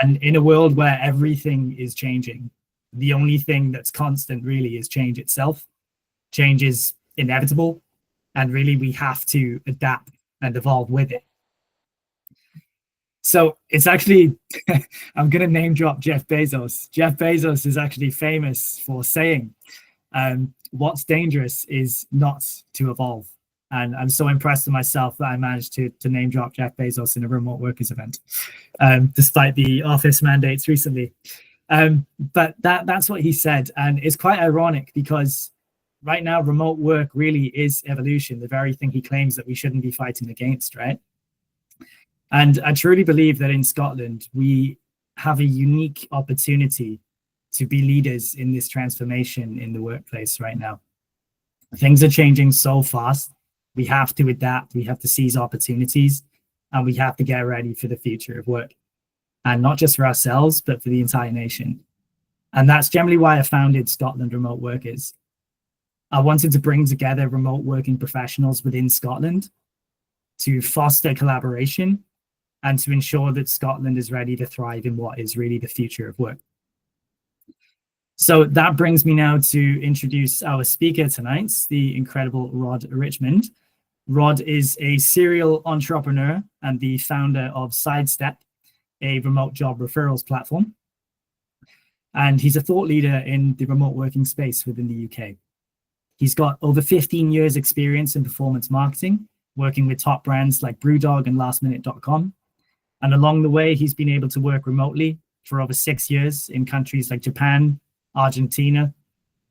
And in a world where everything is changing, the only thing that's constant really is change itself. Change is inevitable, and really we have to adapt and evolve with it. So it's actually, I'm going to name drop Jeff Bezos. Jeff Bezos is actually famous for saying, what's dangerous is not to evolve. And I'm so impressed with myself that I managed to name drop Jeff Bezos in a remote workers event, despite the office mandates recently. But that's what he said. And it's quite ironic because right now, remote work really is evolution, the very thing he claims that we shouldn't be fighting against, right? And I truly believe that in Scotland, we have a unique opportunity to be leaders in this transformation in the workplace right now. Things are changing so fast. We have to adapt, we have to seize opportunities, and we have to get ready for the future of work. And not just for ourselves, but for the entire nation. And that's generally why I founded Scotland Remote Workers. I wanted to bring together remote working professionals within Scotland to foster collaboration and to ensure that Scotland is ready to thrive in what is really the future of work. So that brings me now to introduce our speaker tonight, the incredible Rod Richmond. Rod is a serial entrepreneur and the founder of Sidestep, a remote job referrals platform. And he's a thought leader in the remote working space within the UK. He's got over 15 years experience in performance marketing, working with top brands like Brewdog and lastminute.com. And along the way, he's been able to work remotely for over 6 years in countries like Japan, Argentina,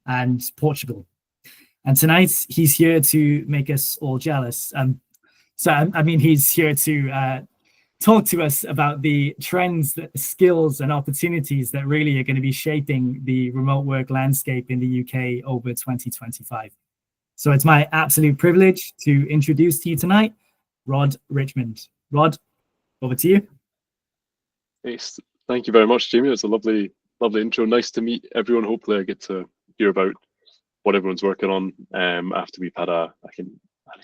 and Portugal. And tonight, he's here to make us all jealous. He's here to talk to us about the trends, skills, and opportunities that really are going to be shaping the remote work landscape in the UK over 2025. So it's my absolute privilege to introduce to you tonight, Rod Richmond. Rod, over to you. Yes, thank you very much, Jamie. It's a lovely intro. Nice to meet everyone. Hopefully I get to hear about what everyone's working on after we've had a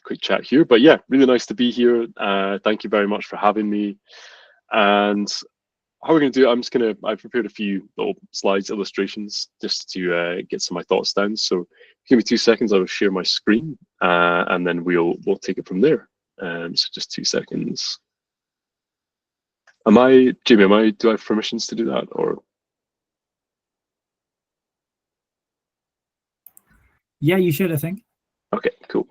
quick chat here. But yeah, really nice to be here. Thank you very much for having me. And how we're going to do it, I've prepared a few little slides, illustrations, just to get some of my thoughts down. So give me 2 seconds, I will share my screen and then we'll take it from there. So just 2 seconds. Jamie, do I have permissions to do that, or? Yeah, you should, I think. Okay, cool.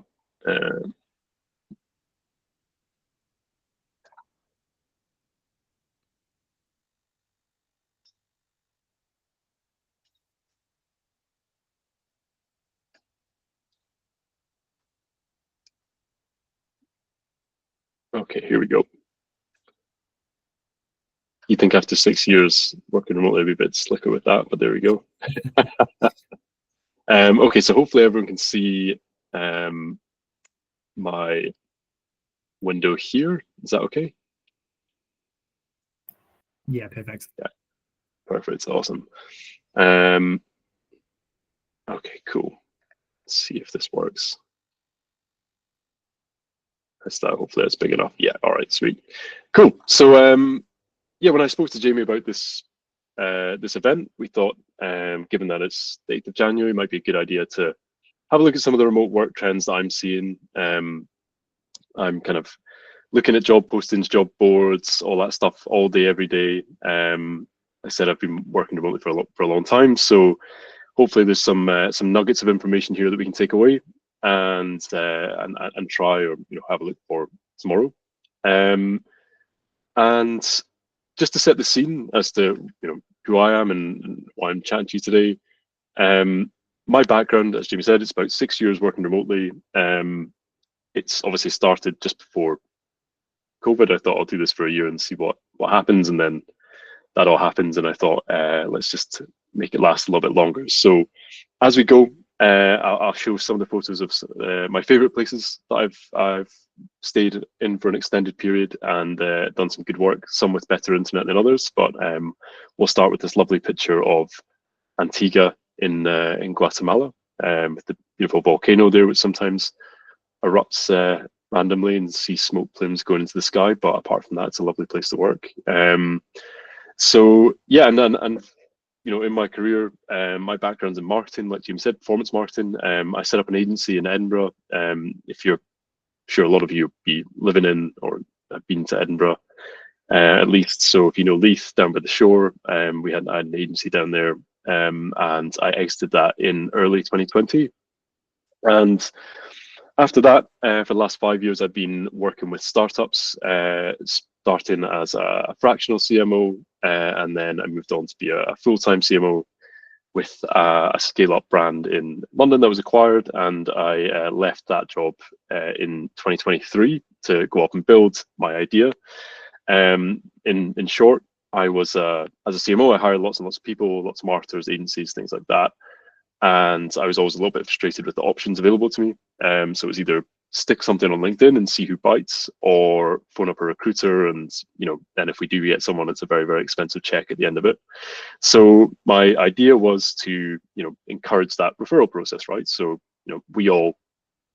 Okay, here we go. You think after 6 years working remotely, I'd be a bit slicker with that, but there we go. Okay, so hopefully everyone can see my window here. Is that okay? Yeah, perfect. Yeah, perfect. Awesome. Okay, cool. Let's see if this works. Hopefully that's big enough. Yeah, all right, sweet. Cool. So yeah, when I spoke to Jamie about this event, we thought, given that it's the 8th of January, it might be a good idea to have a look at some of the remote work trends that I'm seeing. I'm kind of looking at job postings, job boards, all that stuff all day, every day. I said I've been working remotely for a long time, so hopefully there's some nuggets of information here that we can take away and try, or have a look for tomorrow. And just to set the scene as to who I am and why I'm chatting to you today. My background, as Jamie said, it's about 6 years working remotely. It's obviously started just before COVID. I thought I'll do this for a year and see what happens, and then that all happens, and I thought let's just make it last a little bit longer. So as we go, I'll show some of the photos of my favorite places that I've stayed in for an extended period and done some good work, some with better internet than others. But we'll start with this lovely picture of Antigua in Guatemala, with the beautiful volcano there, which sometimes erupts randomly and see smoke plumes going into the sky. But apart from that, it's a lovely place to work. So yeah, and in my career, my background's in marketing, like Jim said, performance marketing. I set up an agency in Edinburgh. If you're sure a lot of you be living in or have been to Edinburgh, at least. So if you know Leith down by the shore, I had an agency down there, and I exited that in early 2020. And after that, for the last 5 years, I've been working with startups, starting as a fractional CMO, and then I moved on to be a full-time CMO with a scale-up brand in London that was acquired, and I left that job in 2023 to go up and build my idea. In short, I was as a CMO, I hired lots and lots of people, lots of marketers, agencies, things like that. And I was always a little bit frustrated with the options available to me. So it was either stick something on LinkedIn and see who bites, or phone up a recruiter, and then if we do get someone, it's a very, very expensive check at the end of it. So my idea was to encourage that referral process, right? So we all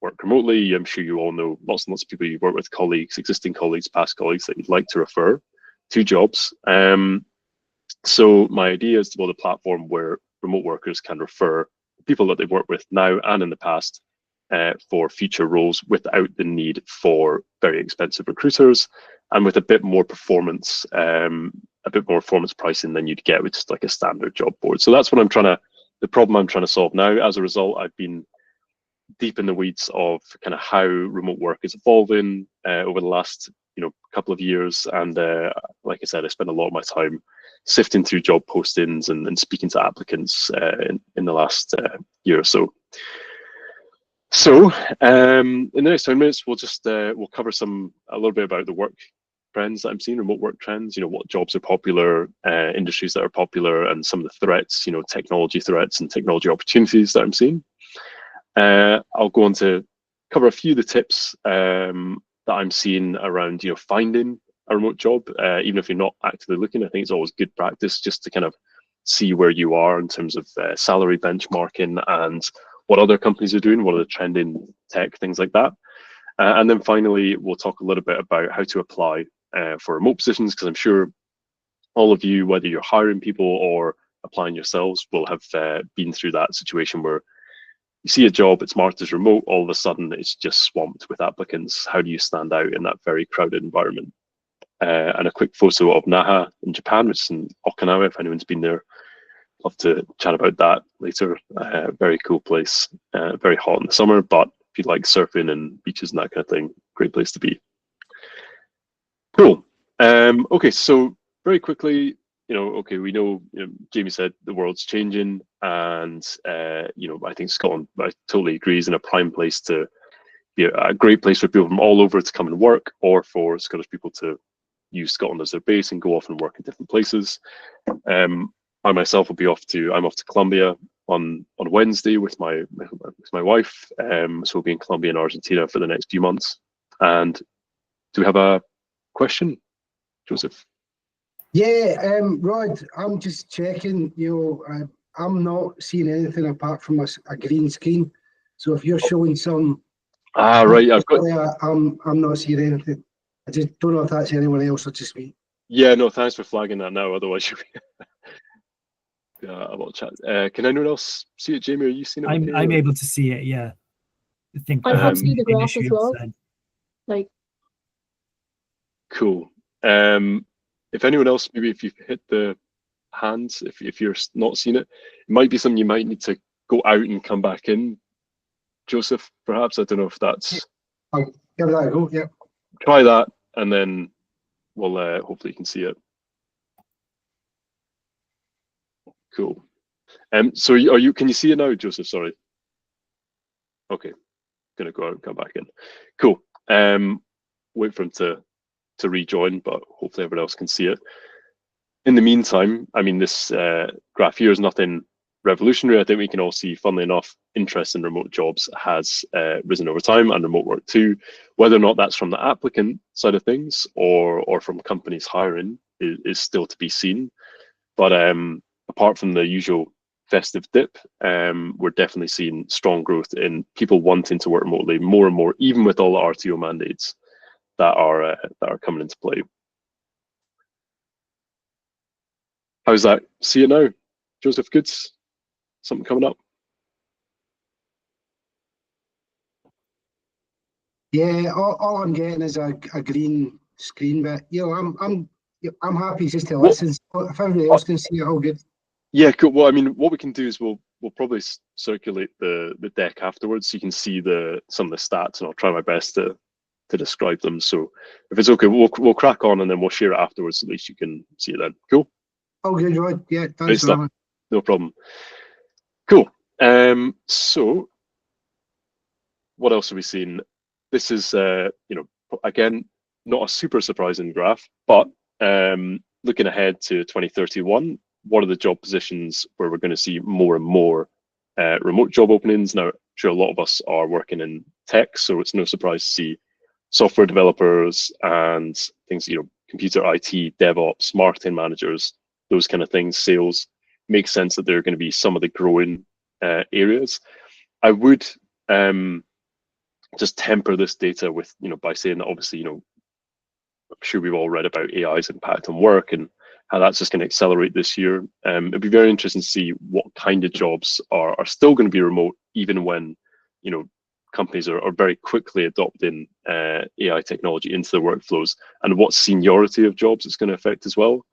work remotely. I'm sure you all know lots and lots of people you work with, colleagues, existing colleagues, past colleagues that you'd like to refer to jobs. So my idea is to build a platform where remote workers can refer people that they've worked with now and in the past for future roles without the need for very expensive recruiters, and with a bit more performance pricing than you'd get with just like a standard job board. So that's what the problem I'm trying to solve now. As a result, I've been deep in the weeds of kind of how remote work is evolving over the last couple of years, and like I said, I spent a lot of my time sifting through job postings and speaking to applicants in the last year or so. So in the next 10 minutes, we'll cover a little bit about the work trends that I'm seeing, remote work trends, what jobs are popular, industries that are popular, and some of the threats, technology threats and technology opportunities that I'm seeing. I'll go on to cover a few of the tips that I'm seeing around finding a remote job, even if you're not actively looking. I think it's always good practice just to kind of see where you are in terms of salary benchmarking and what other companies are doing, what are the trending tech, things like that. And then finally, we'll talk a little bit about how to apply for remote positions, because I'm sure all of you, whether you're hiring people or applying yourselves, will have been through that situation where you see a job, it's marked as remote, all of a sudden it's just swamped with applicants. How do you stand out in that very crowded environment? And a quick photo of Naha in Japan, which is in Okinawa, if anyone's been there. Love to chat about that later. Very cool place, very hot in the summer, but if you like surfing and beaches and that kind of thing, great place to be. Cool. Okay, so very quickly, we know, Jamie said the world's changing, and I think Scotland, I totally agree, is in a prime place to be a great place for people from all over to come and work, or for Scottish people to use Scotland as their base and go off and work in different places. I myself will be off to Colombia on Wednesday with my wife. So we'll be in Colombia and Argentina for the next few months. And do we have a question, Joseph? Yeah, Rod, I'm just checking, I'm not seeing anything apart from a green screen. So if you're showing some... right, I've got... I'm not seeing anything. I just don't know if that's anyone else or just me. Yeah, no, thanks for flagging that now, otherwise you'll be... a lot of chat. Can anyone else see it, Jamie? Are you seeing it? I'm able to see it, yeah. I think I can see the graph as well. Cool. If anyone else, maybe if you've hit the hands, if you're not seeing it, it might be something you might need to go out and come back in. Joseph, perhaps, I don't know if that's... I'll give that a go, yeah. Try that, and then we'll hopefully you can see it. Cool. So can you see it now, Joseph? Sorry. Okay. Gonna go out and come back in. Cool. Wait for him to rejoin, but hopefully everyone else can see it. In the meantime, I mean, this graph here is nothing revolutionary. I think we can all see, funnily enough, interest in remote jobs has risen over time, and remote work too. Whether or not that's from the applicant side of things or from companies hiring is still to be seen. But apart from the usual festive dip, we're definitely seeing strong growth in people wanting to work remotely more and more, even with all the RTO mandates that are coming into play. How's that? See it now, Joseph? Goods? Something coming up? Yeah, all I'm getting is a green screen, but I'm happy just to What? listen. So if everybody else can see it, all good. Yeah, cool. Well, I mean, what we can do is we'll probably circulate the deck afterwards, so you can see some of the stats, and I'll try my best to describe them. So if it's okay, we'll crack on, and then we'll share it afterwards. At least you can see it then. Cool. All good, Rod. Yeah, Great thanks for stuff. that. No problem. Cool. So what else have we seen? This is again, not a super surprising graph, but looking ahead to 2031, what are the job positions where we're going to see more and more remote job openings? Now, I'm sure a lot of us are working in tech, so it's no surprise to see software developers and things, computer IT, DevOps, marketing managers, those kind of things, sales. Makes sense that they're going to be some of the growing areas. I would just temper this data with, by saying that obviously, I'm sure we've all read about AI's impact on work and how that's just going to accelerate this year. It'd be very interesting to see what kind of jobs are still going to be remote, even when, companies are very quickly adopting AI technology into their workflows, and what seniority of jobs it's going to affect as well.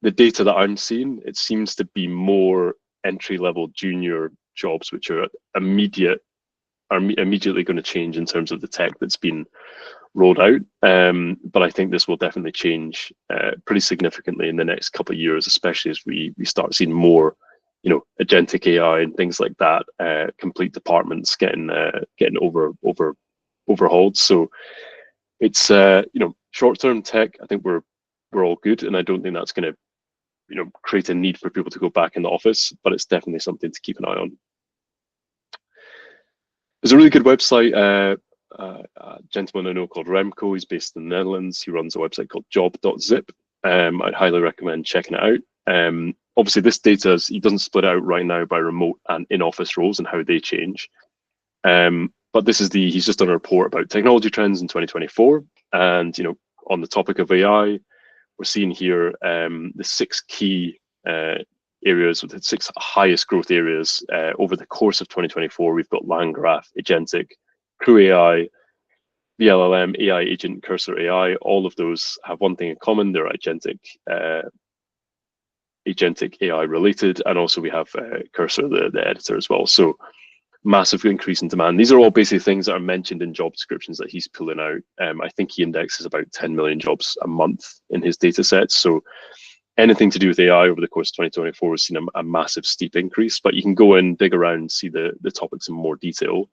The data that I'm seeing, it seems to be more entry-level junior jobs, which are immediately going to change in terms of the tech that's been rolled out. But I think this will definitely change pretty significantly in the next couple of years, especially as we start seeing more, agentic AI and things like that, complete departments getting overhauled. So it's short-term tech. I think we're all good, and I don't think that's going to create a need for people to go back in the office, but it's definitely something to keep an eye on. There's a really good website, a gentleman I know called Remco. He's based in the Netherlands. He runs a website called job.zip. I'd highly recommend checking it out. Obviously, this data, he doesn't split out right now by remote and in-office roles and how they change. But this is he's just done a report about technology trends in 2024. And, on the topic of AI, we're seeing here the 6 key areas with the 6 highest growth areas over the course of 2024. We've got LangGraph, Agentic, Crew AI, VLLM, AI Agent, Cursor AI. All of those have one thing in common: they're agentic AI related, and also we have Cursor, the editor as well. So massive increase in demand. These are all basically things that are mentioned in job descriptions that he's pulling out. I think he indexes about 10 million jobs a month in his data sets. So anything to do with AI over the course of 2024 has seen a massive steep increase, but you can go in, dig around, see the topics in more detail.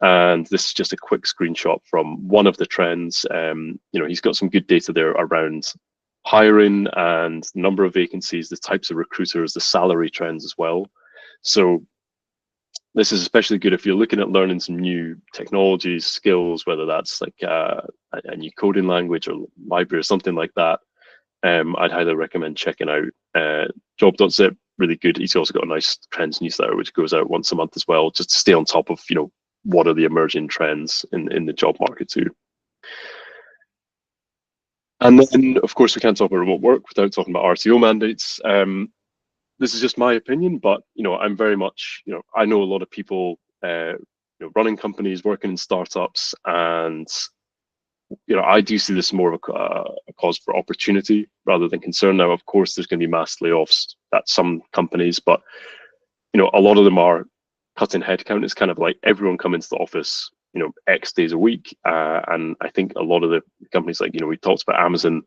And this is just a quick screenshot from one of the trends. He's got some good data there around hiring and number of vacancies, the types of recruiters, the salary trends as well. So this is especially good if you're looking at learning some new technologies, skills, whether that's like a new coding language or library or something like that. I'd highly recommend checking out job.zip. Really good. He's also got a nice trends newsletter which goes out once a month as well, just to stay on top of what are the emerging trends in the job market too. And then, of course, we can't talk about remote work without talking about RTO mandates. This is just my opinion, but I'm very much I know a lot of people running companies, working in startups, and I do see this more of a cause for opportunity rather than concern. Now, of course, there's going to be mass layoffs at some companies, but a lot of them are cutting headcount. It's kind of like everyone come into the office X days a week, and I think a lot of the companies, like we talked about Amazon,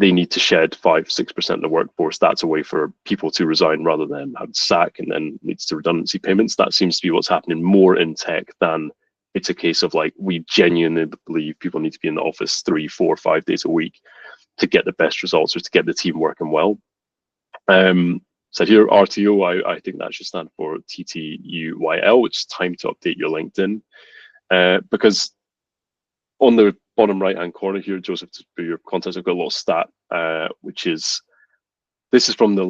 they need to shed 5-6% of the workforce. That's a way for people to resign rather than have to sack and then leads to redundancy payments. That seems to be what's happening more in tech than it's a case of like, we genuinely believe people need to be in the office 3, 4, 5 days a week to get the best results or to get the team working well. So here, RTO, I think that should stand for TTUYL, which is time to update your LinkedIn. Because on the bottom right-hand corner here, Joseph, for your context, I've got a little stat, which is, this is from the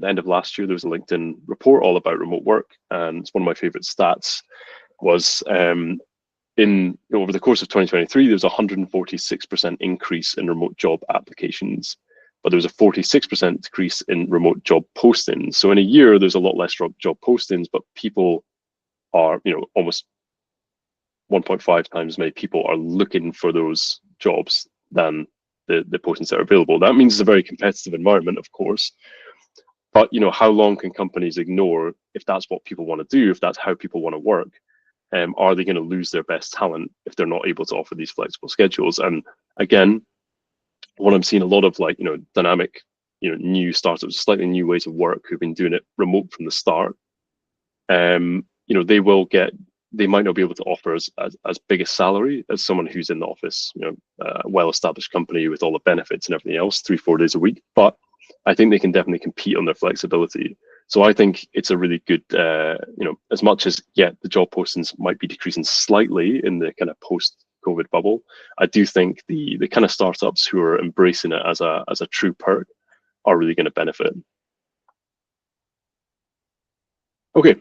end of last year. There was a LinkedIn report all about remote work, and it's one of my favorite stats was over the course of 2023, there was a 146% increase in remote job applications. but there was a 46% decrease in remote job postings. So in a year, there's a lot less job postings, but people are, almost 1.5 times as many people are looking for those jobs than the postings that are available. That means it's a very competitive environment, of course. But how long can companies ignore if that's what people want to do, if that's how people want to work? Are they going to lose their best talent if they're not able to offer these flexible schedules? And again, what I'm seeing a lot of dynamic, new startups, slightly new ways of work who've been doing it remote from the start. They might not be able to offer as big a salary as someone who's in the office, a well-established company with all the benefits and everything else, 3-4 days a week. But I think they can definitely compete on their flexibility. So I think it's a really good, as much as, the job postings might be decreasing slightly in the kind of post-COVID bubble, I do think the kind of startups who are embracing it as a true perk are really going to benefit. Okay.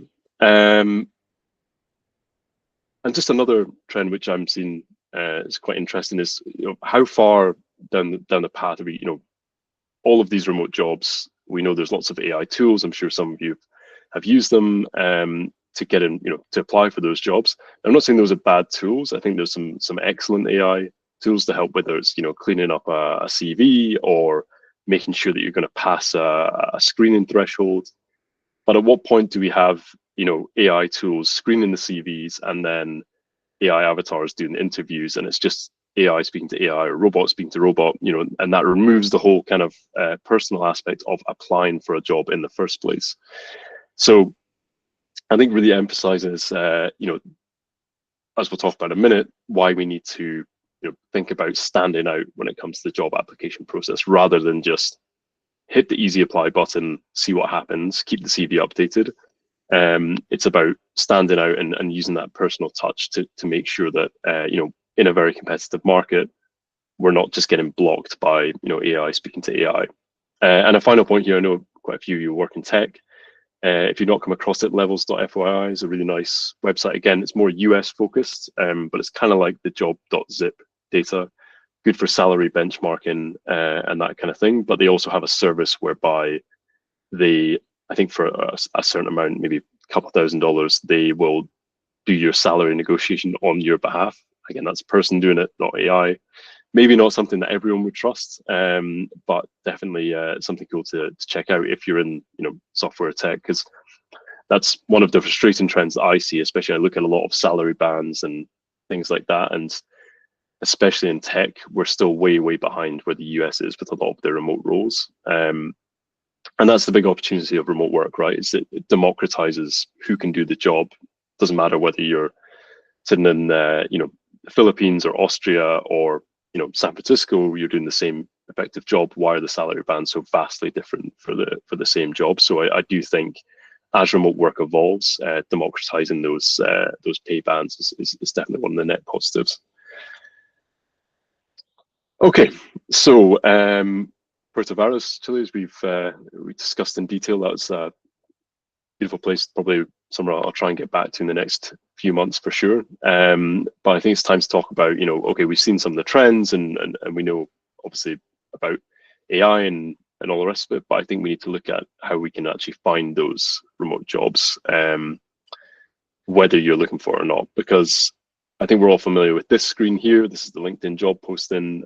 And just another trend which I'm seeing is quite interesting is how far down the path are we, all of these remote jobs. We know there's lots of AI tools. I'm sure some of you have used them to get in, to apply for those jobs. I'm not saying those are bad tools. I think there's some excellent AI tools to help, whether it's cleaning up a CV or making sure that you're going to pass a screening threshold. But at what point do we have AI tools screening the CVs and then AI avatars doing interviews, and it's just AI speaking to AI or robot speaking to robot, and that removes the whole kind of personal aspect of applying for a job in the first place. So I think really emphasizes, as we'll talk about in a minute, why we need to think about standing out when it comes to the job application process, rather than just hit the easy apply button, see what happens, keep the CV updated. It's about standing out and using that personal touch to make sure that in a very competitive market, we're not just getting blocked by AI speaking to AI. And a final point here, I know quite a few of you work in tech. If you've not come across it, levels.fyi is a really nice website. Again, it's more US focused, but it's kind of like the job.zip data, good for salary benchmarking and that kind of thing. But they also have a service whereby I think for a certain amount, maybe a couple $1,000, they will do your salary negotiation on your behalf. Again, that's a person doing it, not AI. Maybe not something that everyone would trust, but definitely something cool to check out if you're in software tech, because that's one of the frustrating trends that I see, especially I look at a lot of salary bands and things like that, and especially in tech, we're still way behind where the US is with a lot of their remote roles. And that's the big opportunity of remote work, right? Is it democratizes who can do the job. Doesn't matter whether you're sitting in the Philippines or Austria or San Francisco, you're doing the same effective job. Why are the salary bands so vastly different for the same job? So I do think as remote work evolves, democratizing those pay bands is definitely one of the net positives. Okay, so Puerto Varas, Chile, as we discussed in detail, that's a beautiful place, probably somewhere I'll try and get back to in the next few months for sure. But I think it's time to talk about, okay, we've seen some of the trends and we know obviously about AI and all the rest of it, but I think we need to look at how we can actually find those remote jobs, whether you're looking for it or not, because I think we're all familiar with this screen here. This is the LinkedIn job posting.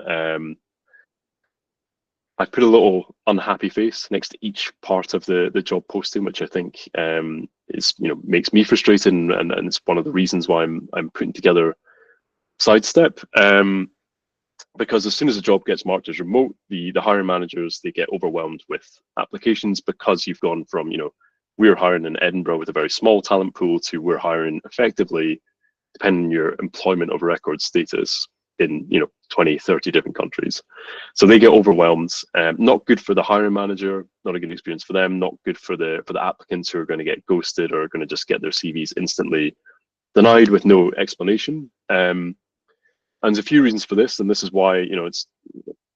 I put a little unhappy face next to each part of the job posting, which I think is makes me frustrated, and it's one of the reasons why I'm putting together Sidestep. Because as soon as a job gets marked as remote, the hiring managers, they get overwhelmed with applications, because you've gone from we're hiring in Edinburgh with a very small talent pool to we're hiring effectively, depending on your employment of record status, in 20, 30 different countries. So they get overwhelmed. Not good for the hiring manager, not a good experience for them, not good for the applicants who are going to get ghosted or are going to just get their CVs instantly denied with no explanation. And there's a few reasons for this, and this is why it's a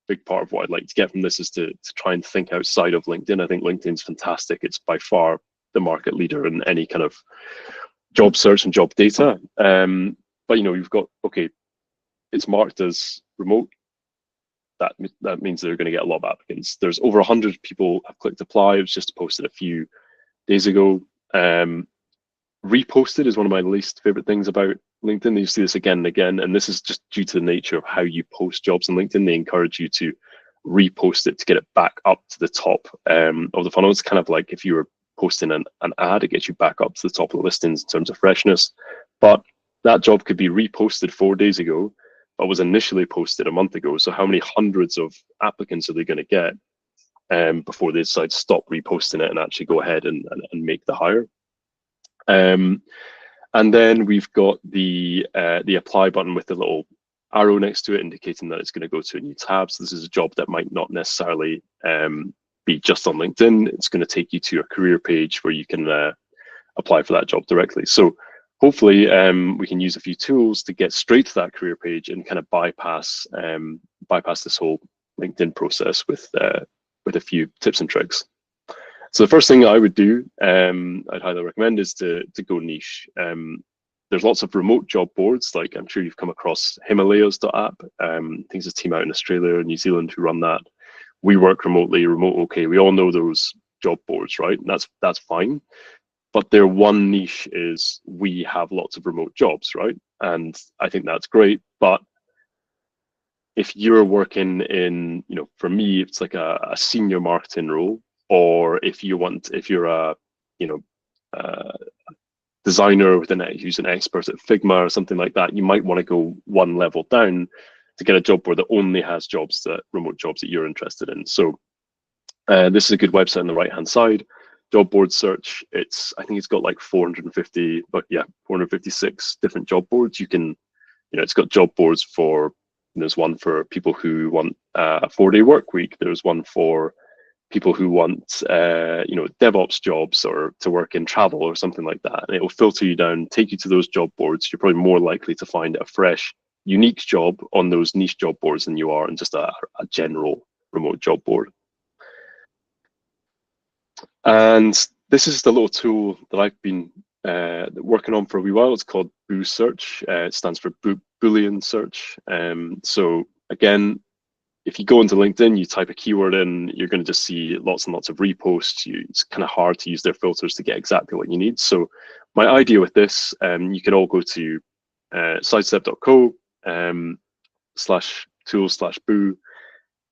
big part of what I'd like to get from this is to try and think outside of LinkedIn. I think LinkedIn's fantastic. It's by far the market leader in any kind of job search and job data. But you've got, okay, it's marked as remote. that means they're going to get a lot of applicants. There's over 100 people have clicked apply. It was just posted a few days ago. Reposted is one of my least favorite things about LinkedIn. You see this again and again, and this is just due to the nature of how you post jobs on LinkedIn. They encourage you to repost it to get it back up to the top of the funnel. It's kind of like if you were posting an ad, it gets you back up to the top of the listings in terms of freshness. But that job could be reposted 4 days ago, but was initially posted a month ago. So how many hundreds of applicants are they going to get before they decide to stop reposting it and actually go ahead and make the hire? And then we've got the apply button with the little arrow next to it indicating that it's going to go to a new tab. So this is a job that might not necessarily be just on LinkedIn. It's going to take you to a career page where you can apply for that job directly. So hopefully we can use a few tools to get straight to that career page and kind of bypass this whole LinkedIn process with a few tips and tricks. So the first thing I would do, I'd highly recommend, is to go niche. There's lots of remote job boards, like I'm sure you've come across Himalayas.app. I think there's a team out in Australia and New Zealand who run that. We work remotely, Remote OK. We all know those job boards, right? And that's fine. But their one niche is we have lots of remote jobs, right? And I think that's great. But if you're working in, for me, it's like a senior marketing role, or if you're a, designer who's an expert at Figma or something like that, you might want to go one level down to get a job board that only has remote jobs that you're interested in. So this is a good website on the right hand side. Job board search. I think it's got like 450, but yeah, 456 different job boards. You can, it's got job boards for. There's one for people who want a 4-day work week. There's one for people who want, DevOps jobs or to work in travel or something like that. And it will filter you down, take you to those job boards. You're probably more likely to find a fresh, unique job on those niche job boards than you are in just a general remote job board. And this is the little tool that I've been working on for a wee while. It's called Boo Search. It stands for Boolean search. So again, if you go into LinkedIn, you type a keyword in, you're going to just see lots and lots of reposts. It's kind of hard to use their filters to get exactly what you need. So my idea with this, you can all go to sidestep.co /tool/boo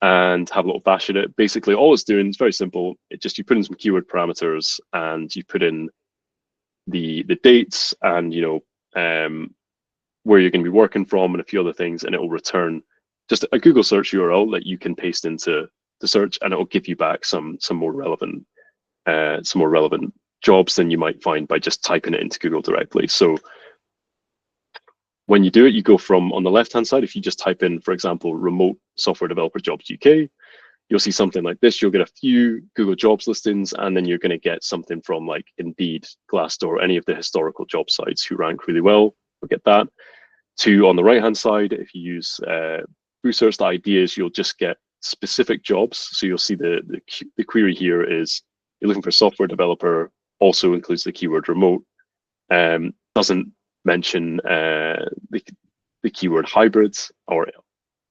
and have a little bash at it. Basically, all it's doing is very simple. You put in some keyword parameters and you put in the dates and where you're going to be working from and a few other things, and it will return just a Google search URL that you can paste into the search, and it will give you back some more relevant jobs than you might find by just typing it into Google directly. So when you do it, you go from on the left hand side. If you just type in, for example, remote software developer jobs UK, you'll see something like this. You'll get a few Google Jobs listings, and then you're going to get something from like Indeed, Glassdoor, any of the historical job sites who rank really well. You'll get that. On the right hand side, if you use Boo Search, the idea is you'll just get specific jobs. So you'll see the query here is you're looking for software developer, also includes the keyword remote, doesn't mention the keyword hybrids or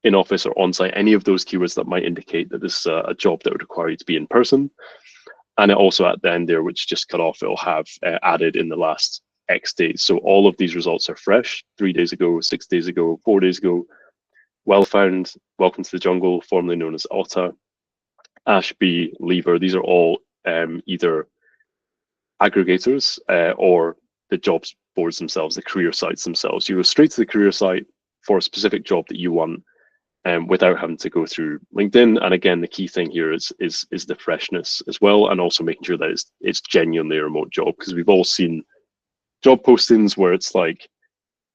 in office or on-site, any of those keywords that might indicate that this is a job that would require you to be in person. And it also at the end there, which just cut off, it'll have added in the last X days. So all of these results are fresh, 3 days ago, 6 days ago, 4 days ago. Well found, welcome to the jungle, formerly known as Otta, Ashby, Lever. These are all either aggregators or the jobs boards themselves, the career sites themselves. You go straight to the career site for a specific job that you want, without having to go through LinkedIn. And again, the key thing here is the freshness as well, and also making sure that it's genuinely a remote job, because we've all seen job postings where it's like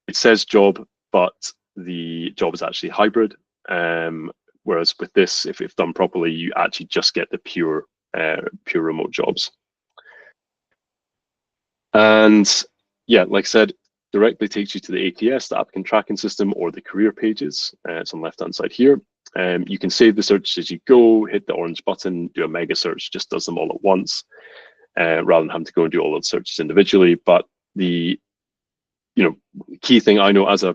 it says job, but the job is actually hybrid. Whereas with this, if done properly, you actually just get the pure remote jobs. And yeah, like I said, directly takes you to the ATS, the applicant tracking system, or the career pages. It's on the left-hand side here. You can save the search as you go, hit the orange button, do a mega search, just does them all at once, rather than having to go and do all those searches individually. But the key thing I know as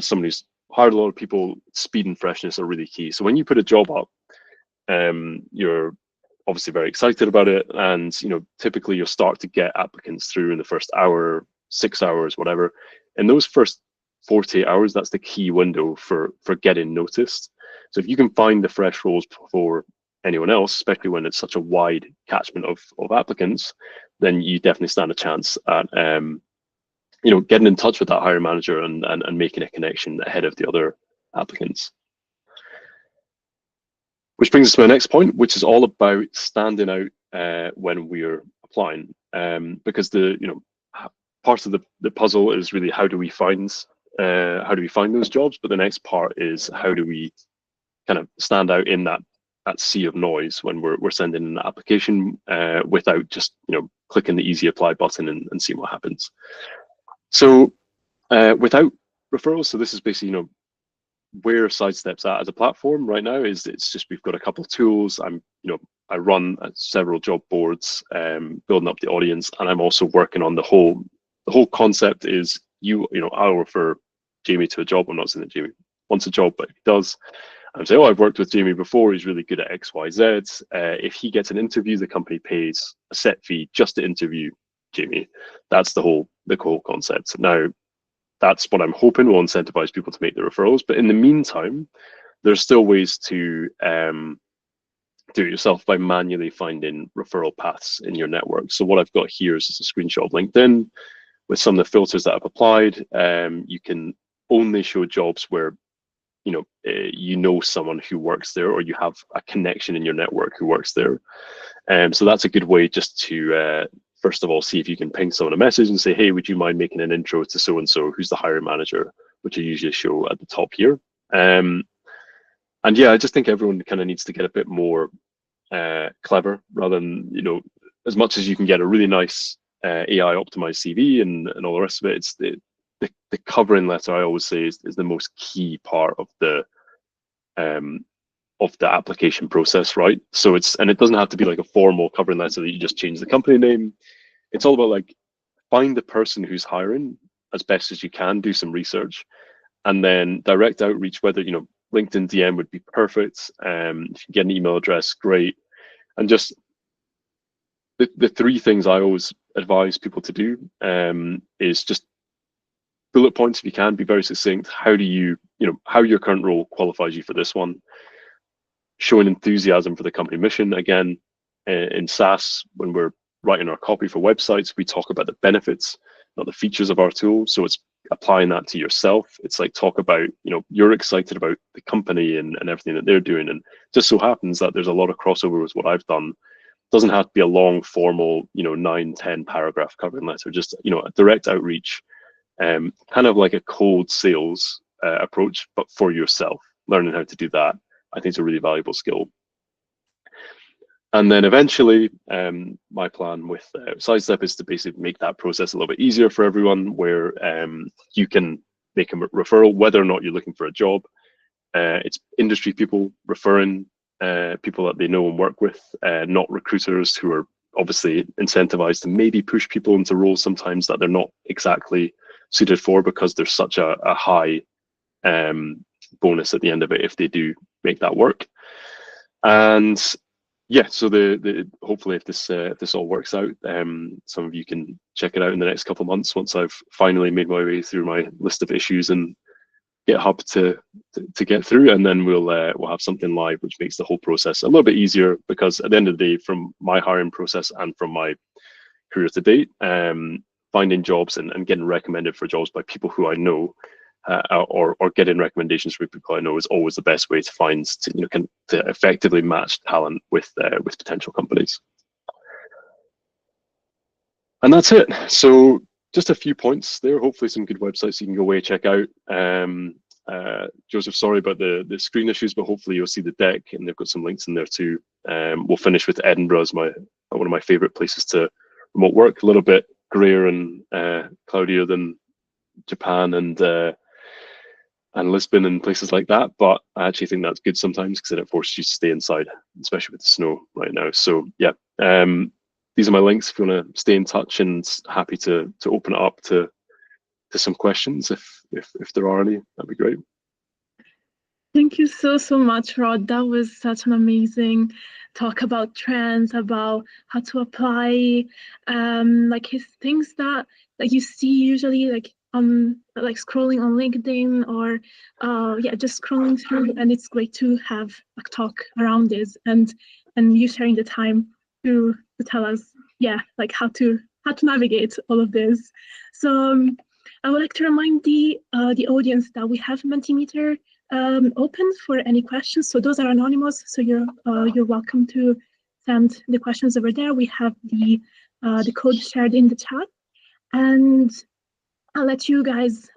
someone who's hired a lot of people, speed and freshness are really key. So when you put a job up, you're obviously very excited about it, and typically you'll start to get applicants through in the first hour, 6 hours, whatever. In those first 48 hours, that's the key window for getting noticed. So if you can find the fresh roles before anyone else, especially when it's such a wide catchment of applicants, then you definitely stand a chance at getting in touch with that hiring manager and making a connection ahead of the other applicants. Which brings us to my next point, which is all about standing out when we're applying, because the part of the puzzle is really how do we find those jobs, but the next part is how do we kind of stand out in that sea of noise when we're sending an application without just clicking the easy apply button and seeing what happens. So without referrals, so this is basically where Sidestep's at as a platform right now is it's just we've got a couple of tools. I run several job boards, building up the audience, and I'm also working on the whole concept is I'll refer Jamie to a job. I'm not saying that Jamie wants a job, but if he does, I'm saying, I've worked with Jamie before. He's really good at X, Y, Z. If he gets an interview, the company pays a set fee just to interview Jamie. That's the whole concept. Now, that's what I'm hoping will incentivize people to make the referrals. But in the meantime, there's still ways to do it yourself by manually finding referral paths in your network. So what I've got here is just a screenshot of LinkedIn with some of the filters that I've applied. You can only show jobs where someone who works there, or you have a connection in your network who works there. So that's a good way just to first of all see if you can ping someone a message and say, hey, would you mind making an intro to so and so who's the hiring manager, which I usually show at the top here. And yeah, I just think everyone kind of needs to get a bit more clever, rather than as much as you can get a really nice AI optimized CV and all the rest of it. It's the covering letter, I always say, is the most key part of the application process, right? So it doesn't have to be like a formal covering letter that you just change the company name. It's all about like find the person who's hiring as best as you can, do some research, and then direct outreach, whether LinkedIn DM would be perfect. If you get an email address, great. And just the three things I always advise people to do is just bullet points if you can, be very succinct. How do you how your current role qualifies you for this one? Showing enthusiasm for the company mission. Again, in SaaS, when we're writing our copy for websites, we talk about the benefits, not the features of our tool. So it's applying that to yourself. It's like talk about, you're excited about the company and everything that they're doing. And just so happens that there's a lot of crossover with what I've done. It doesn't have to be a long formal, 9-10 paragraph covering letter, just, a direct outreach, kind of like a cold sales approach, but for yourself. Learning how to do that, I think, is a really valuable skill. And then eventually, my plan with Sidestep is to basically make that process a little bit easier for everyone, where you can make a referral, whether or not you're looking for a job. It's industry people referring people that they know and work with, not recruiters who are obviously incentivized to maybe push people into roles sometimes that they're not exactly suited for, because there's such a high bonus at the end of it if they do make that work. And yeah, so hopefully if this all works out, some of you can check it out in the next couple of months once I've finally made my way through my list of issues and GitHub to get through, and then we'll have something live, which makes the whole process a little bit easier. Because at the end of the day, from my hiring process and from my career to date, finding jobs and getting recommended for jobs by people who I know, or getting recommendations from people I know, is always the best way to find to effectively match talent with potential companies. And that's it. So just a few points there. Hopefully some good websites you can go away check out. Joseph, sorry about the screen issues, but hopefully you'll see the deck, and they've got some links in there too. We'll finish with Edinburgh as one of my favorite places to remote work. A little bit grayer and cloudier than Japan and Lisbon and places like that, but I actually think that's good sometimes, because then it forces you to stay inside, especially with the snow right now. So yeah, these are my links if you want to stay in touch, and happy to open it up to some questions if there are any. That'd be great. Thank you so much, Rod. That was such an amazing talk about trends, about how to apply, like his things that like you see usually like on like scrolling on LinkedIn or yeah, just scrolling through. And it's great to have a talk around this and you sharing the time to tell us, yeah, like how to navigate all of this. So I would like to remind the audience that we have Mentimeter open for any questions. So those are anonymous. So you're welcome to send the questions over there. We have the code shared in the chat, and I'll let you guys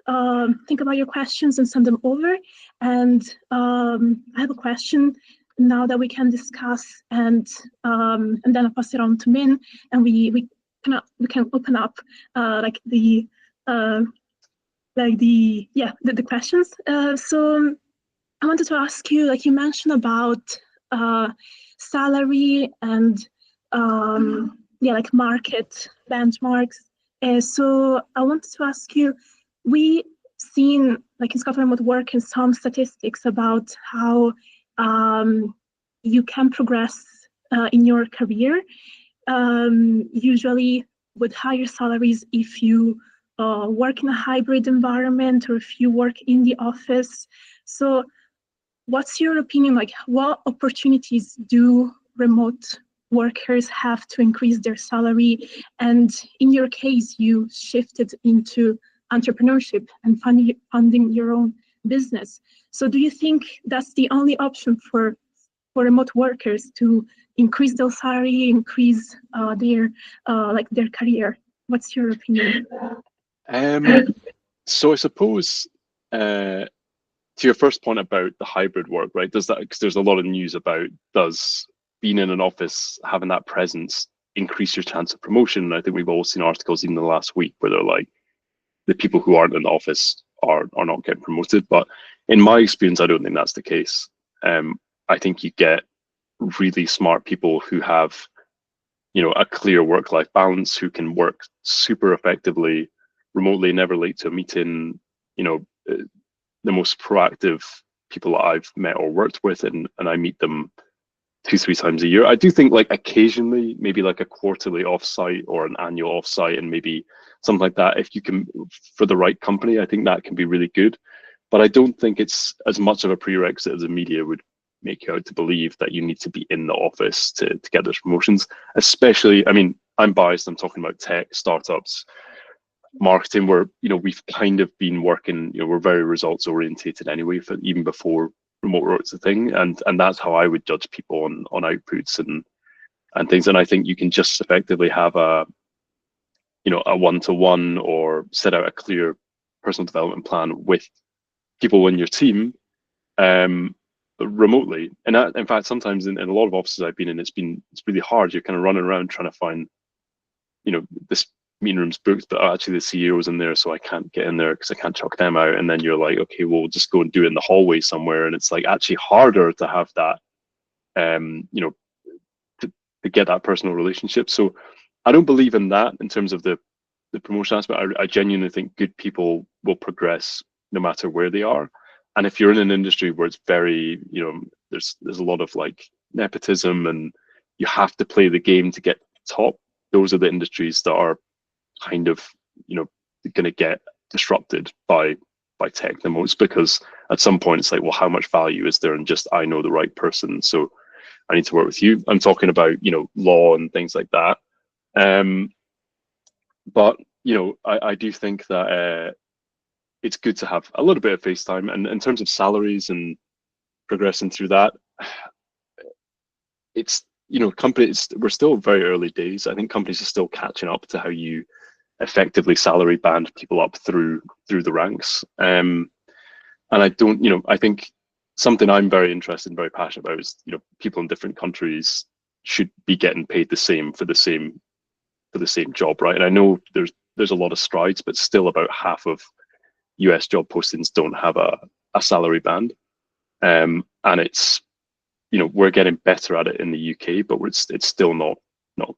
think about your questions and send them over. And I have a question now that we can discuss, and then I'll pass it on to Min, and we can open up like the questions. So I wanted to ask you, like you mentioned about salary and like market benchmarks. So I wanted to ask you, we seen like in Scotland Remote Work in some statistics about how you can progress in your career, usually with higher salaries if you work in a hybrid environment or if you work in the office. So what's your opinion, like what opportunities do remote workers have to increase their salary? And in your case, you shifted into entrepreneurship and funding your own business. So do you think that's the only option for remote workers to increase their salary, increase their career? What's your opinion? So I suppose to your first point about the hybrid work, right? Does that, because there's a lot of news about, does being in an office, having that presence, increase your chance of promotion? And I think we've all seen articles even in the last week where they're like, the people who aren't in the office are not getting promoted. But in my experience, I don't think that's the case. I think you get really smart people who have, you know, a clear work-life balance, who can work super effectively remotely, never late to a meeting, you know, the most proactive people that I've met or worked with, and I meet them 2-3 times a year. I do think like occasionally, maybe like a quarterly offsite or an annual offsite and maybe something like that, if you can, for the right company, I think that can be really good. But I don't think it's as much of a prerequisite as the media would make you out to believe, that you need to be in the office to get those promotions. Especially, I mean, I'm biased, I'm talking about tech, startups, marketing, where, you know, we've kind of been working, you know, we're very results orientated anyway, for even before remote work's a thing, and that's how I would judge people on outputs and things. And I think you can just effectively have a, you know, a one-to-one, or set out a clear personal development plan with people in your team remotely. And that, in fact, sometimes in a lot of offices I've been in, it's really hard. You're kind of running around trying to find, you know, this meeting room's booked, but actually the CEO is in there, so I can't get in there because I can't chuck them out. And then you're like, okay, well, we'll just go and do it in the hallway somewhere. And it's like actually harder to have that, you know, to get that personal relationship. So I don't believe in that in terms of the promotion aspect. I genuinely think good people will progress no matter where they are. And if you're in an industry where it's very, you know, there's a lot of like nepotism and you have to play the game to get top, those are the industries that are kind of, you know, going to get disrupted by tech the most, because at some point it's like, well, how much value is there in just, I know the right person, so I need to work with you. I'm talking about, you know, law and things like that. But, you know, I do think that it's good to have a little bit of face time. And in terms of salaries and progressing through that, it's, you know, companies, we're still very early days. I think companies are still catching up to how you effectively salary band people up through the ranks. And I don't, you know, I think something I'm very interested and very passionate about is, you know, people in different countries should be getting paid the same for the same job, right? And I know there's a lot of strides, but still about half of US job postings don't have a salary band. And it's, you know, we're getting better at it in the UK, but it's still not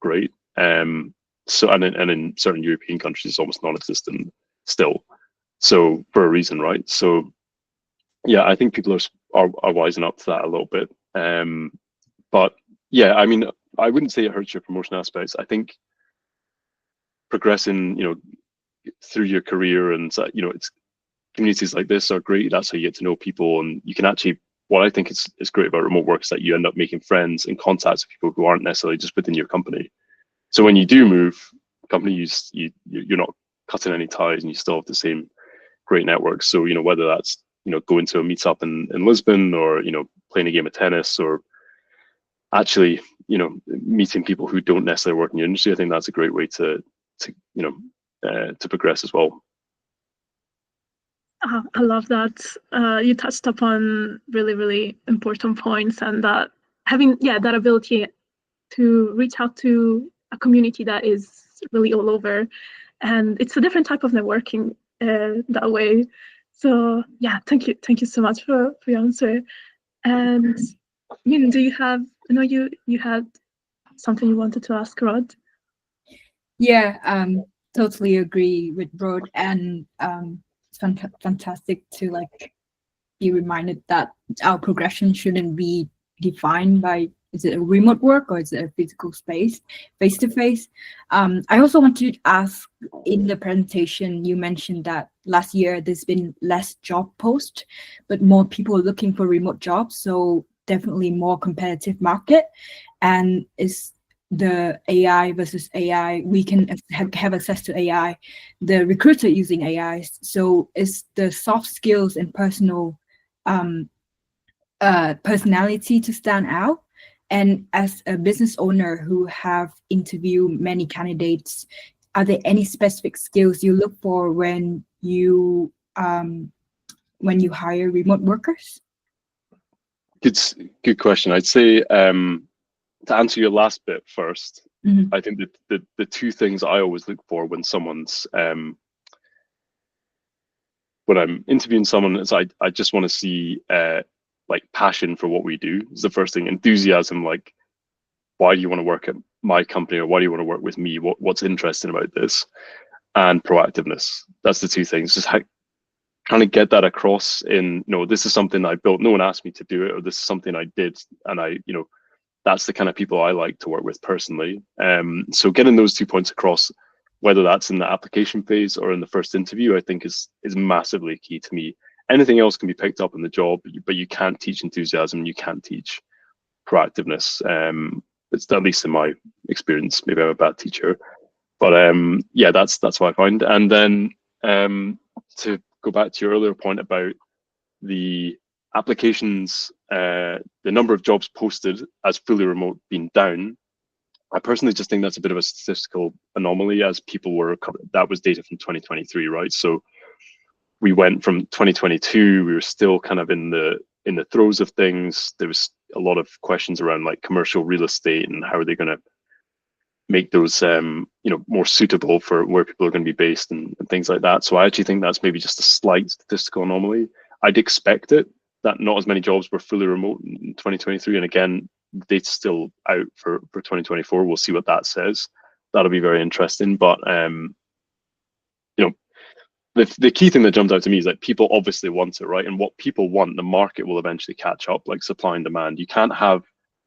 great. So and in certain European countries, it's almost non-existent still. So for a reason, right? So yeah, I think people are are wising up to that a little bit. But yeah, I mean, I wouldn't say it hurts your promotion aspects. I think progressing, through your career, and it's communities like this are great. That's how you get to know people, and you can actually. What I think is great about remote work is that you end up making friends and contacts with people who aren't necessarily just within your company. So when you do move company, you're not cutting any ties, and you still have the same great networks. So whether that's going to a meetup in Lisbon, or playing a game of tennis, or actually meeting people who don't necessarily work in your industry, I think that's a great way to progress as well. I love that. You touched upon really, really important points, and that having that ability to reach out to a community that is really all over, and it's a different type of networking that way. So yeah, thank you so much for your answer. And do you have? I know you had something you wanted to ask Rod. Yeah, totally agree with Rod, and it's fantastic to be reminded that our progression shouldn't be defined by, is it a remote work or is it a physical space, face to face. I also want to ask, in the presentation you mentioned that last year there's been less job posts, but more people looking for remote jobs, so definitely more competitive market. And is the AI versus AI, we can have access to AI, the recruiter using AI, so is the soft skills and personality to stand out? And as a business owner who have interviewed many candidates, are there any specific skills you look for when you hire remote workers? Good question. I'd say, to answer your last bit first, I think that the two things I always look for when someone's when I'm interviewing someone is I just want to see passion for what we do is the first thing. Enthusiasm, like, why do you want to work at my company, or why do you want to work with me? What's interesting about this? And proactiveness. That's the two things. Just kind of get that across in, this is something I built. No one asked me to do it, or this is something I did, and that's the kind of people I like to work with personally. So getting those 2 points across, whether that's in the application phase or in the first interview, I think is massively key to me. Anything else can be picked up in the job, but you can't teach enthusiasm. You can't teach proactiveness. It's at least in my experience. Maybe I'm a bad teacher, but yeah, that's what I find. And then to go back to your earlier point about the applications, the number of jobs posted as fully remote being down, I personally just think that's a bit of a statistical anomaly, as people were, that was data from 2023, right? So we went from 2022, we were still kind of in the throes of things. There was a lot of questions around commercial real estate and how are they going to make those more suitable for where people are going to be based and things like that. So I actually think that's maybe just a slight statistical anomaly. I'd expect it that not as many jobs were fully remote in 2023, and again, the data's still out for 2024. We'll see what that says. That'll be very interesting. But the key thing that jumped out to me is that people obviously want it, right? And what people want, the market will eventually catch up, like supply and demand. You can't have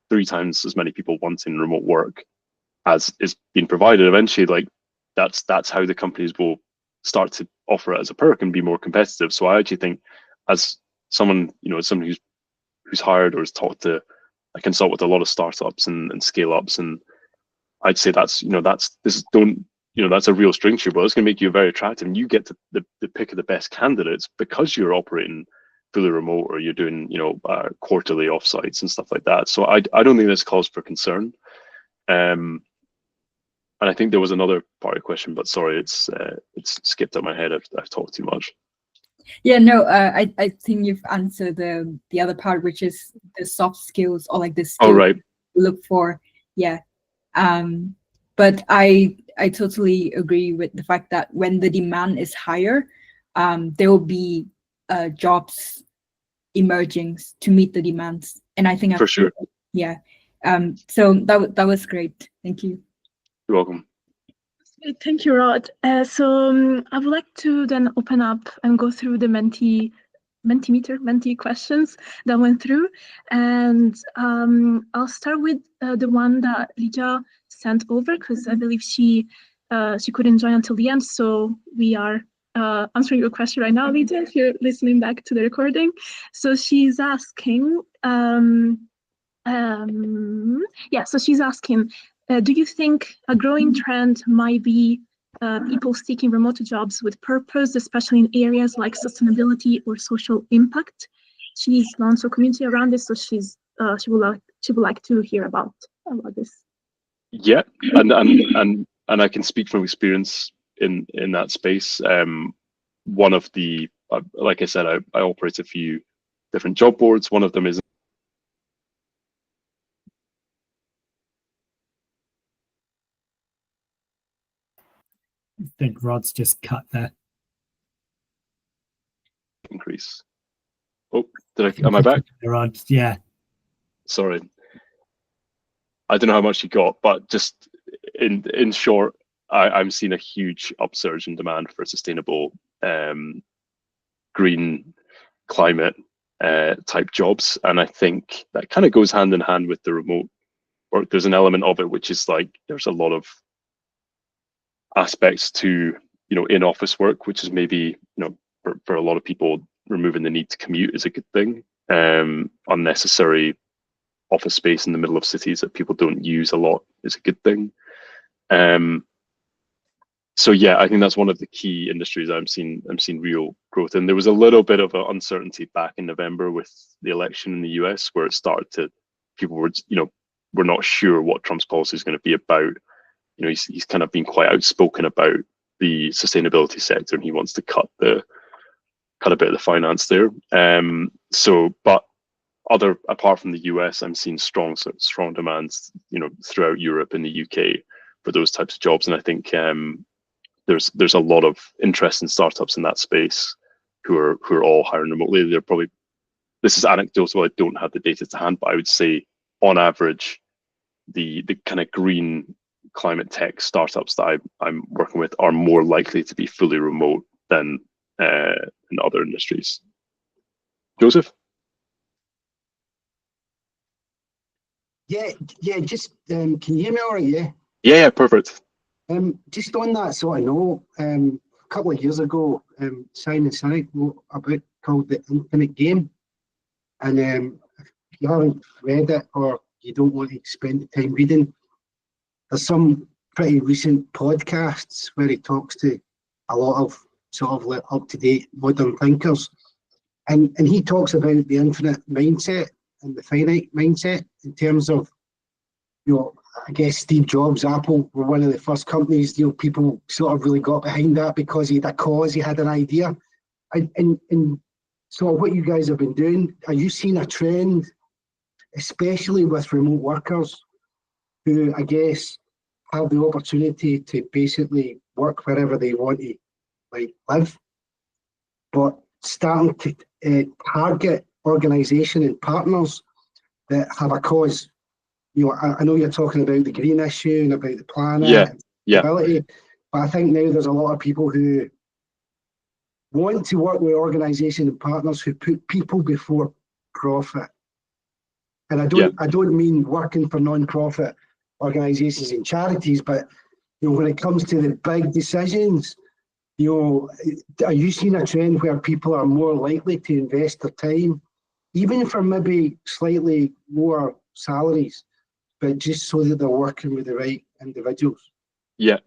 3 times as many people wanting remote work as is being provided. Eventually, that's how the companies will start to offer it as a perk and be more competitive. So I actually think, as someone, as somebody who's hired or is taught to, I consult with a lot of startups and scale ups, and I'd say that's a real strength to you, but it's going to make you very attractive, and you get to the pick of the best candidates because you're operating fully remote, or you're doing quarterly offsites and stuff like that. So I don't think there's cause for concern. And I think there was another part of the question, but sorry, it's skipped out my head. I've talked too much. Yeah, no, I think you've answered the other part, which is the soft skills, or the skills right. look for. Yeah. But I totally agree with the fact that when the demand is higher, there will be jobs emerging to meet the demands. And I think for sure. Yeah. So that was great. Thank you. You're welcome. Thank you, Rod. So I would like to then open up and go through the mentee Menti questions that went through, and I'll start with the one that Lija sent over, because I believe she couldn't join until the end, so we are answering your question right now, Lija, if you're listening back to the recording. So she's asking, so she's asking, do you think a growing trend might be people seeking remote jobs with purpose, especially in areas like sustainability or social impact? She's launched a community around this, so she would like to hear about this. Yeah, and I can speak from experience in that space. One of the, like I said, I operate a few different job boards. One of them is I think Rod's just cut there. increase. Oh, am I back? Rod, yeah. Sorry. I don't know how much you got, but just in short, I'm seeing a huge upsurge in demand for sustainable green climate type jobs. And I think that kind of goes hand in hand with the remote work. There's an element of it which is like there's a lot of aspects to, in office work, which is maybe, for a lot of people, removing the need to commute is a good thing. Unnecessary office space in the middle of cities that people don't use a lot is a good thing. So yeah, I think that's one of the key industries I'm seeing real growth in. There was a little bit of uncertainty back in November with the election in the US, where it started to, people were, we're not sure what Trump's policy is going to be about. He's kind of been quite outspoken about the sustainability sector, and he wants to cut a bit of the finance there. But apart from the US, I'm seeing strong demands, throughout Europe and the UK for those types of jobs. And I think there's a lot of interest in startups in that space who are all hiring remotely. They're probably, this is anecdotal, I don't have the data to hand, but I would say on average, the kind of green climate tech startups that I'm working with are more likely to be fully remote than in other industries. Joseph? Yeah, just can you hear me all right? Yeah. Yeah, perfect. Just on that sort of note, a couple of years ago, Simon Sinek wrote a book called The Infinite Game, and if you haven't read it or you don't want to spend the time reading, there's some pretty recent podcasts where he talks to a lot of sort of like up-to-date modern thinkers, and he talks about the infinite mindset and the finite mindset in terms of, I guess Steve Jobs, Apple were one of the first companies, people sort of really got behind that because he had a cause, he had an idea. And so what you guys have been doing, are you seeing a trend, especially with remote workers who, I guess, have the opportunity to basically work wherever they want to live, but starting to target organisation and partners that have a cause? I know you're talking about the green issue and about the planet and stability, but I think now there's a lot of people who want to work with organisations and partners who put people before profit. And I don't mean working for non-profit organisations and charities, but when it comes to the big decisions, are you seeing a trend where people are more likely to invest their time, even for maybe slightly lower salaries, but just so that they're working with the right individuals? Yeah,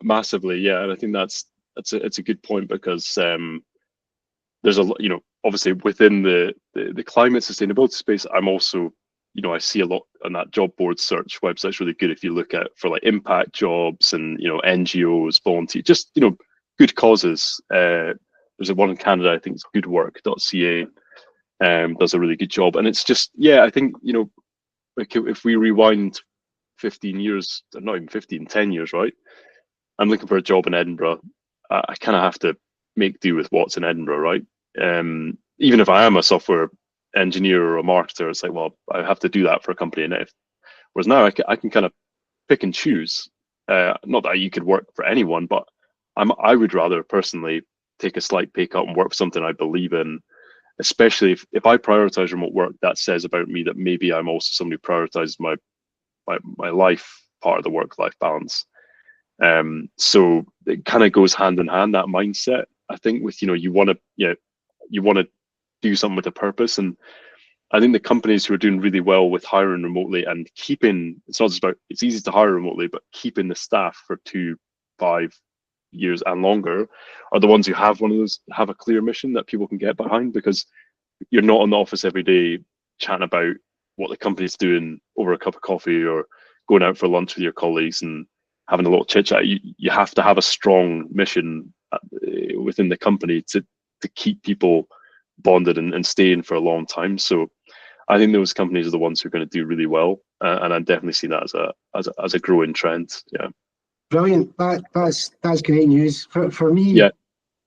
massively. Yeah, and I think it's a good point, because there's a lot, obviously within the climate sustainability space. I'm also, I see a lot on that job board search website's really good if you look at for like impact jobs and NGOs, volunteer, just good causes. There's one in Canada, I think it's goodwork.ca, does a really good job, and it's just, I think like if we rewind 15 years, not even 15, 10 years, right? I'm looking for a job in Edinburgh. I kind of have to make do with what's in Edinburgh, right? Even if I am a software engineer or a marketer, it's like, well, I have to do that for a company. And whereas now I can kind of pick and choose. Not that you could work for anyone, but I would rather personally take a slight pay cut and work for something I believe in, especially if I prioritize remote work, that says about me that maybe I'm also somebody who prioritizes my life, part of the work-life balance. So it kind of goes hand in hand, that mindset, I think, with, you want to do something with a purpose. And I think the companies who are doing really well with hiring remotely and keeping, it's not just about, it's easy to hire remotely, but keeping the staff for 2, 5 years and longer are the ones who have have a clear mission that people can get behind, because you're not in the office every day chatting about what the company's doing over a cup of coffee or going out for lunch with your colleagues and having a little chit chat. You have to have a strong mission within the company to keep people bonded and staying for a long time. So I think those companies are the ones who are going to do really well, and I'm definitely seeing that as a growing trend. Yeah. Brilliant. That's great news for me. Yeah.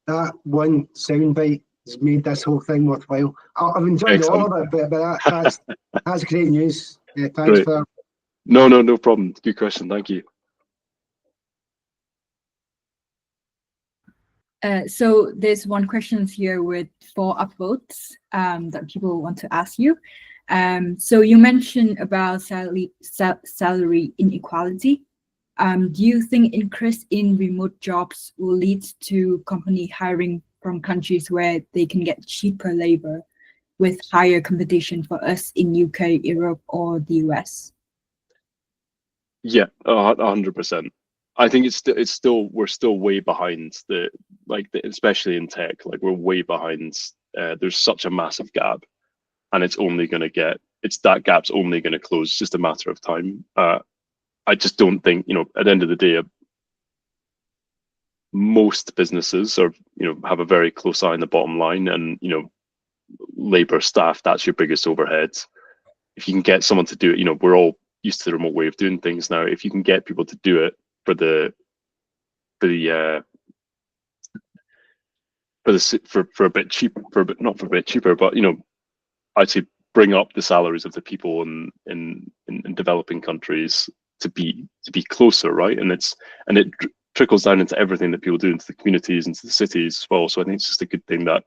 That one soundbite has made this whole thing worthwhile. I've enjoyed Excellent. all of it, but that's great news. Thanks Great. for. No problem. Good question. Thank you. So there's one question here with 4 upvotes that people want to ask you. So you mentioned about salary inequality. Do you think increase in remote jobs will lead to company hiring from countries where they can get cheaper labor with higher competition for us in UK, Europe, or the US? Yeah, 100%. I think we're still way behind especially in tech. Like, we're way behind. There's such a massive gap, and that gap's only going to close. It's just a matter of time. I just don't think, at the end of the day, most businesses have a very close eye on the bottom line, and labor, staff, that's your biggest overhead. If you can get someone to do it, we're all used to the remote way of doing things now. If you can get people to do it for a bit cheaper, not for a bit cheaper, but I'd say bring up the salaries of the people in developing countries to be closer, right? And it trickles down into everything that people do, into the communities, into the cities as well. So I think it's just a good thing that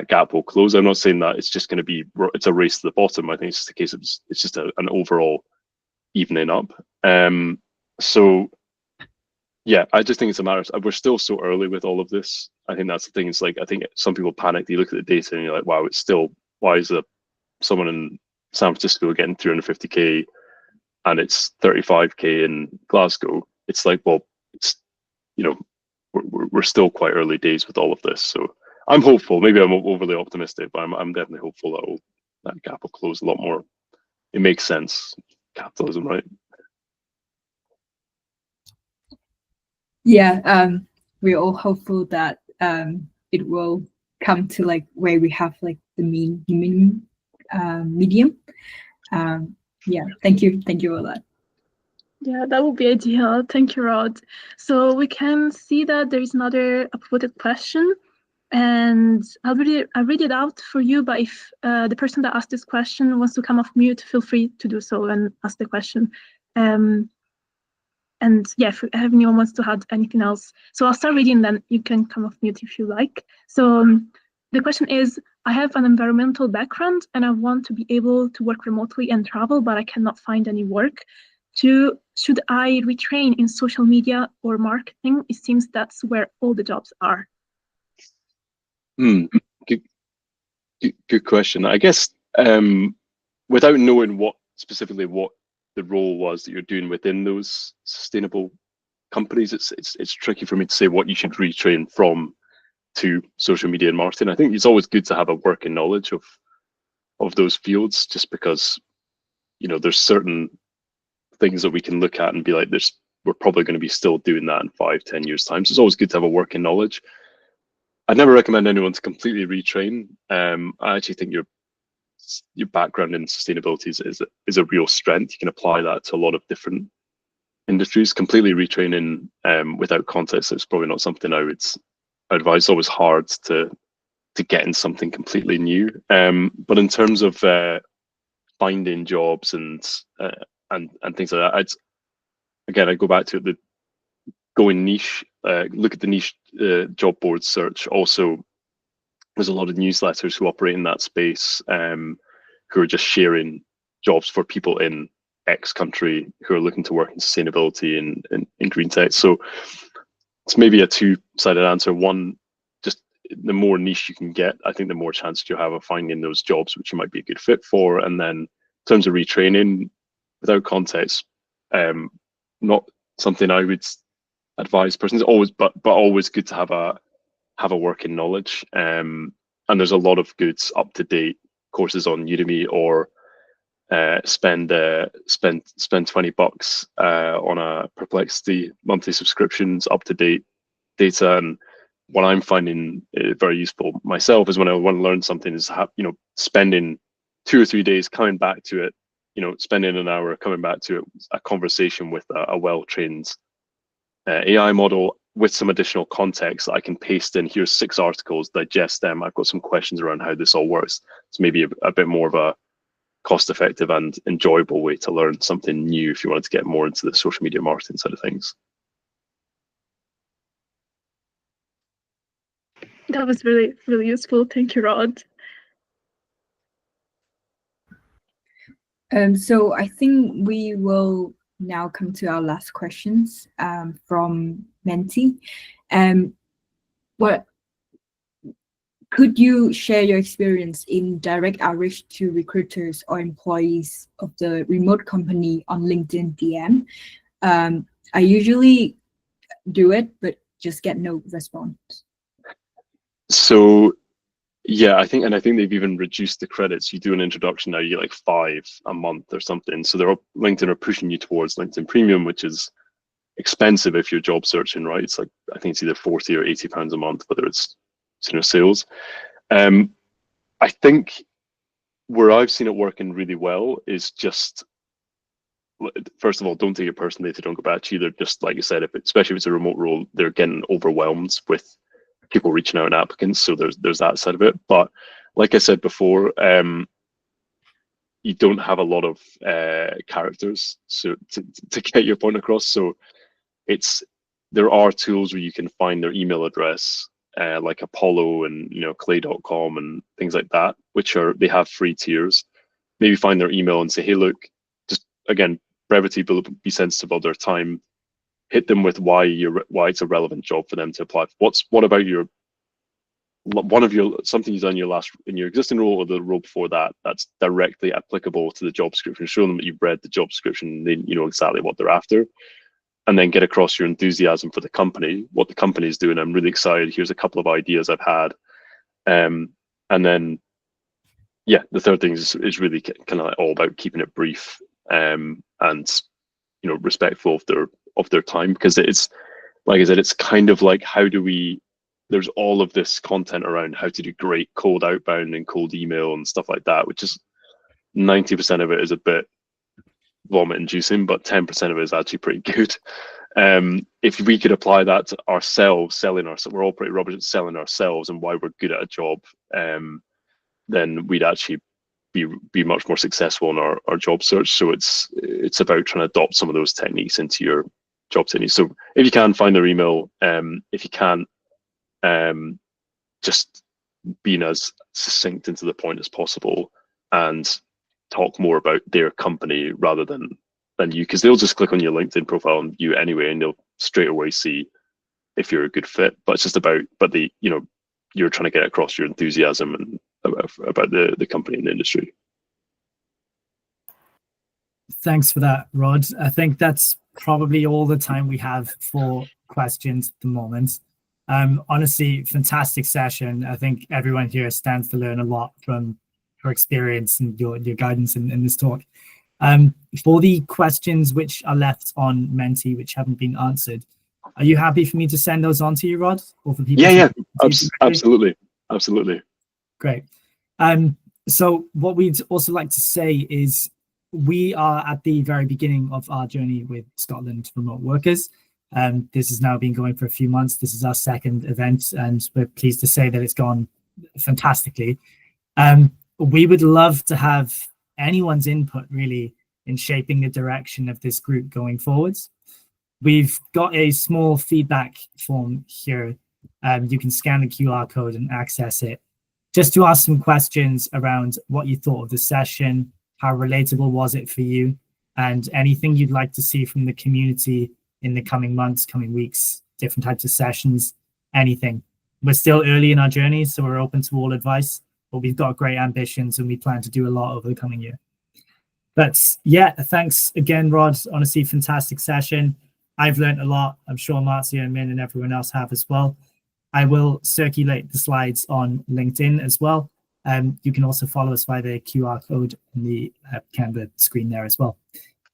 gap will close. I'm not saying that it's just going to be it's a race to the bottom. I think it's just a case of it's just an overall evening up. So yeah, I just think it's a matter of, we're still so early with all of this. I think that's the thing. It's like, I think some people panic. You look at the data and you're like, wow, why is someone in San Francisco getting 350k and it's 35k in Glasgow? It's like, well, it's, we're still quite early days with all of this. So I'm hopeful. Maybe I'm overly optimistic, but I'm definitely hopeful that gap will close a lot more. It makes sense. Capitalism, right? Yeah, we're all hopeful that it will come to like where we have like the medium. Yeah, thank you for that. Yeah, that would be ideal. Thank you, Rod. So we can see that there is another upvoted question, and I'll read it out for you. But if the person that asked this question wants to come off mute, feel free to do so and ask the question. And yeah, if anyone wants to add anything else. So I'll start reading, then you can come off mute if you like. So the question is, I have an environmental background and I want to be able to work remotely and travel, but I cannot find any work. Should I retrain in social media or marketing? It seems that's where all the jobs are. Good question. I guess without knowing specifically what the role was that you're doing within those sustainable companies, it's tricky for me to say what you should retrain from to social media and marketing. I think it's always good to have a working knowledge of those fields, just because there's certain things that we can look at and be like, we're probably going to be still doing that in 5-10 years time. So it's always good to have a working knowledge. I'd never recommend anyone to completely retrain. I actually think your background in sustainability is a real strength. You can apply that to a lot of different industries. Completely retraining without context is probably not something I would advise. It's always hard to get in something completely new. But in terms of finding jobs and things like that, I go back to going niche. Look at the niche job board search. Also, there's a lot of newsletters who operate in that space, who are just sharing jobs for people in X country who are looking to work in sustainability and in green tech. So it's maybe a two-sided answer. One, just the more niche you can get, I think the more chance you have of finding those jobs which you might be a good fit for. And then in terms of retraining, without context, not something I would advise persons. Always, but always good to have a working knowledge. And there's a lot of good up-to-date courses on Udemy, or spend $20 on a Perplexity monthly subscriptions, up-to-date data. And what I'm finding very useful myself is when I want to learn something is spending 2 or 3 days coming back to it, spending an hour coming back to it, a conversation with a well-trained AI model with some additional context that I can paste in. Here's 6 articles, digest them. I've got some questions around how this all works. It's maybe a bit more of a cost-effective and enjoyable way to learn something new if you wanted to get more into the social media marketing side of things. That was really, really useful. Thank you, Rod. So I think we will now come to our last questions from Menti. What could you share your experience in direct outreach to recruiters or employees of the remote company on LinkedIn DM? I usually do it, but just get no response. So yeah, I think they've even reduced the credits. You do an introduction now, you get like 5 a month or something. So LinkedIn are pushing you towards LinkedIn Premium, which is expensive if you're job searching, right? It's like, I think it's either 40 or 80 pounds a month, whether it's sales. I think where I've seen it working really well is just, first of all, don't take it personally if they don't go back to you. They're just, like you said, especially if it's a remote role, they're getting overwhelmed with people reaching out and applicants. So there's that side of it. But like I said before, you don't have a lot of characters so to get your point across. So there are tools where you can find their email address, like Apollo and clay.com and things like that, which they have free tiers. Maybe find their email and say, hey, look, just again, brevity, but be sensitive of their time. Hit them with why it's a relevant job for them to apply. What about something you've done in your existing role or the role before that's directly applicable to the job description? Show them that you've read the job description, then you know exactly what they're after, and then get across your enthusiasm for the company, what the company is doing. I'm really excited. Here's a couple of ideas I've had, and then yeah, the third thing is really kind of all about keeping it brief and respectful of their time, because it's, like I said, it's kind of like there's all of this content around how to do great cold outbound and cold email and stuff like that, which is 90% of it is a bit vomit inducing, but 10% of it is actually pretty good. If we could apply that to ourselves, we're all pretty rubbish at selling ourselves and why we're good at a job, then we'd actually be much more successful in our job search. So it's about trying to adopt some of those techniques into your job techniques. So if you can, find their email. If you can't, just being as succinct and to the point as possible, and talk more about their company rather than you, because they'll just click on your LinkedIn profile and you anyway, and they'll straight away see if you're a good fit. But it's just about, you're trying to get across your enthusiasm and about the company and the industry. Thanks for that, Rod. I think that's probably all the time we have for questions at the moment. Honestly, fantastic session. I think everyone here stands to learn a lot from your experience and your guidance in this talk. For the questions which are left on Menti, which haven't been answered, are you happy for me to send those on to you, Rod? Or for people? Yeah, absolutely. Great. So what we'd also like to say is we are at the very beginning of our journey with Scotland Remote Workers. This has now been going for a few months. This is our second event, and we're pleased to say that it's gone fantastically. We would love to have anyone's input really in shaping the direction of this group going forwards. We've got a small feedback form here. You can scan the QR code and access it. just to ask some questions around what you thought of the session, how relatable was it for you, and anything you'd like to see from the community in the coming months, coming weeks, different types of sessions, anything. We're still early in our journey, so we're open to all advice, but we've got great ambitions and we plan to do a lot over the coming year. But yeah, thanks again, Rod. Honestly, fantastic session. I've learned a lot. I'm sure Marzia and Min and everyone else have as well. I will circulate the slides on LinkedIn as well. You can also follow us via the QR code on the Canva screen there as well.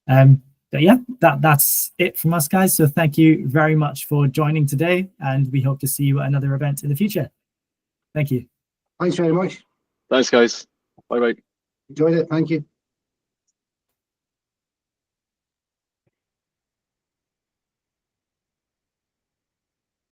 But yeah, that's it from us, guys. So thank you very much for joining today, and we hope to see you at another event in the future. Thank you. Thanks very much. Thanks, guys. Bye-bye. Enjoyed it. Thank you.